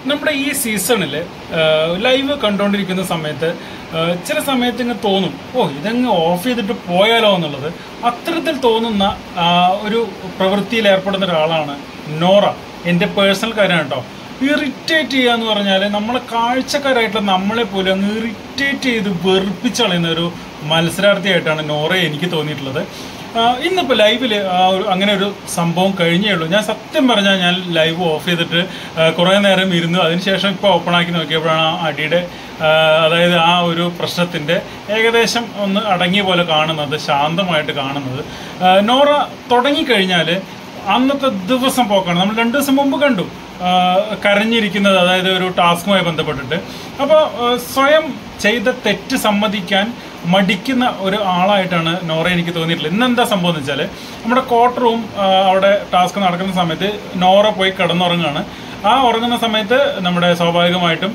നമ്മുടെ ഈ സീസണിൽ ലൈവ് കണ്ടുകൊണ്ടിരിക്കുന്ന സമയത്ത് ചില സമയത്ത് ഇങ്ങ് തോന്നും, ഇതങ്ങ് ഓഫ് ചെയ്തിട്ട് പോയാലോ എന്നുള്ളത്. അത്തരത്തിൽ തോന്നുന്ന ഒരു പ്രവൃത്തിയിൽ ഏർപ്പെടുന്ന ഒരാളാണ് നോറ. എൻ്റെ പേഴ്സണൽ കാര്യമാണ് കേട്ടോ. ഇറിറ്റേറ്റ് ചെയ്യുക എന്ന് പറഞ്ഞാൽ നമ്മളെ കാഴ്ചക്കാരായിട്ടുള്ള നമ്മളെ പോലും അങ്ങ് ഇറിറ്റേറ്റ് ചെയ്ത് വെറുപ്പിച്ച് കളയുന്ന ഒരു മത്സരാർത്ഥിയായിട്ടാണ് നോറയെ എനിക്ക് തോന്നിയിട്ടുള്ളത്. ഇന്നിപ്പോൾ ലൈവിൽ അങ്ങനെ ഒരു സംഭവം കഴിഞ്ഞേ ഉള്ളൂ. ഞാൻ സത്യം പറഞ്ഞാൽ ഞാൻ ലൈവ് ഓഫ് ചെയ്തിട്ട് കുറേ നേരം ഇരുന്നു. അതിനുശേഷം ഇപ്പോൾ ഓപ്പൺ ആക്കി നോക്കിയപ്പോഴാണ് ആ അടിയുടെ അതായത് ആ ഒരു പ്രശ്നത്തിൻ്റെ ഏകദേശം ഒന്ന് അടങ്ങിയ പോലെ കാണുന്നത്, ശാന്തമായിട്ട് കാണുന്നത്. നോറ തുടങ്ങിക്കഴിഞ്ഞാൽ അന്നത്തെ ദിവസം പോക്കാണ്. നമ്മൾ 2 ദിവസം മുമ്പ് കണ്ടു കരഞ്ഞിരിക്കുന്നത്, അതായത് ഒരു ടാസ്കുമായി ബന്ധപ്പെട്ടിട്ട്. അപ്പോൾ സ്വയം ചെയ്ത തെറ്റ് സമ്മതിക്കാൻ മടിക്കുന്ന ഒരു ആളായിട്ടാണ് നോറ എനിക്ക് തോന്നിയിട്ടുള്ളത്. ഇന്നെന്താ സംഭവം എന്ന് വെച്ചാൽ, നമ്മുടെ കോർട്ട് റൂം അവിടെ ടാസ്ക് നടക്കുന്ന സമയത്ത് നോറ പോയി കിടന്നുറങ്ങുകയാണ്. ആ ഉറങ്ങുന്ന സമയത്ത് നമ്മുടെ സ്വാഭാവികമായിട്ടും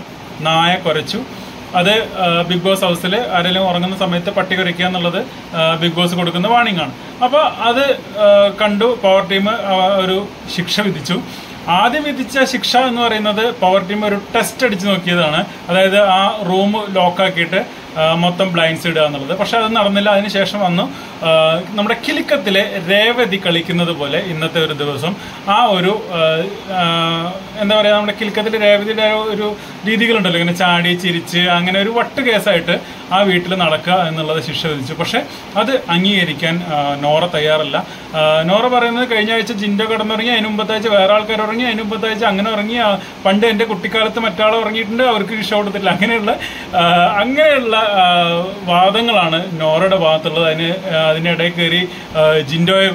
നായ കുരച്ചു. അത് ബിഗ് ബോസ് ഹൗസിൽ ആരെങ്കിലും ഉറങ്ങുന്ന സമയത്ത് പട്ടി കുരയ്ക്കുക എന്നുള്ളത് ബിഗ് ബോസ് കൊടുക്കുന്ന വാണിംഗ് ആണ്. അപ്പോൾ അത് കണ്ടു പവർ ടീം ഒരു ശിക്ഷ വിധിച്ചു. ആദ്യം വിധിച്ച ശിക്ഷ എന്ന് പറയുന്നത് പവർ ടീം ഒരു ടെസ്റ്റ് അടിച്ച് നോക്കിയതാണ്. അതായത് ആ റൂം ലോക്കാക്കിയിട്ട് മൊത്തം ബ്ലൈൻഡ്സ് ഇടുക എന്നുള്ളത്. പക്ഷെ അത് നടന്നില്ല. അതിനുശേഷം വന്നു നമ്മുടെ കിലുക്കത്തിലെ രേവതി കളിക്കുന്നത് പോലെ ഇന്നത്തെ ഒരു ദിവസം ആ ഒരു എന്താ പറയുക, നമ്മുടെ കിലുക്കത്തിലെ രേവതിയുടെ ഒരു രീതികളുണ്ടല്ലോ, ഇങ്ങനെ ചാടി ചിരിച്ച് അങ്ങനെ ഒരു വട്ട് കേസായിട്ട് ആ വീട്ടിൽ നടക്കുക എന്നുള്ളത് ശിക്ഷ വിധിച്ചു. പക്ഷെ അത് അംഗീകരിക്കാൻ നോറ തയ്യാറല്ല. നോറ പറയുന്നത് കഴിഞ്ഞ ആഴ്ച ജിൻഡോ കിടന്നുറങ്ങി, അതിന് മുമ്പത്തെ ആഴ്ച വേറെ ആൾക്കാർ ഉറങ്ങി, അതിന് മുമ്പത്തെ ആഴ്ച അങ്ങനെ ഉറങ്ങി, പണ്ട് എൻ്റെ കുട്ടിക്കാലത്ത് മറ്റാൾ ഉറങ്ങിയിട്ടുണ്ട്, അവർക്ക് ശിക്ഷ കൊടുത്തിട്ടില്ല. അങ്ങനെയുള്ള വാദങ്ങളാണ് നോറയുടെ ഭാഗത്തുള്ളത്. അതിനിടയിൽ കയറി ജിൻഡോയെ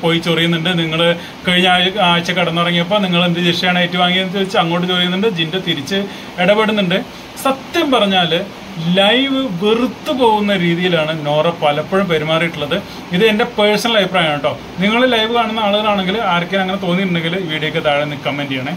പോയി ചൊറിയുന്നുണ്ട്. നിങ്ങൾ കഴിഞ്ഞ ആഴ്ച കിടന്നുറങ്ങിയപ്പോൾ നിങ്ങൾ എന്ത് ശിക്ഷയാണ് ഏറ്റുവാങ്ങിയെന്ന് ചോദിച്ച് അങ്ങോട്ട് ചൊറിയുന്നുണ്ട്. ജിൻഡോ തിരിച്ച് ഇടപെടുന്നുണ്ട്. സത്യം പറഞ്ഞാൽ ലൈവ് വെറുത്തു പോകുന്ന രീതിയിലാണ് നോറ പലപ്പോഴും പെരുമാറിയിട്ടുള്ളത്. ഇത് എൻ്റെ പേഴ്സണൽ അഭിപ്രായമാണ് കേട്ടോ. നിങ്ങൾ ലൈവ് കാണുന്ന ആളുകളാണെങ്കിൽ ആർക്കെങ്കിലും അങ്ങനെ തോന്നിയിട്ടുണ്ടെങ്കിൽ വീഡിയോയ്ക്ക് താഴെ കമൻറ്റ് ചെയ്യണേ.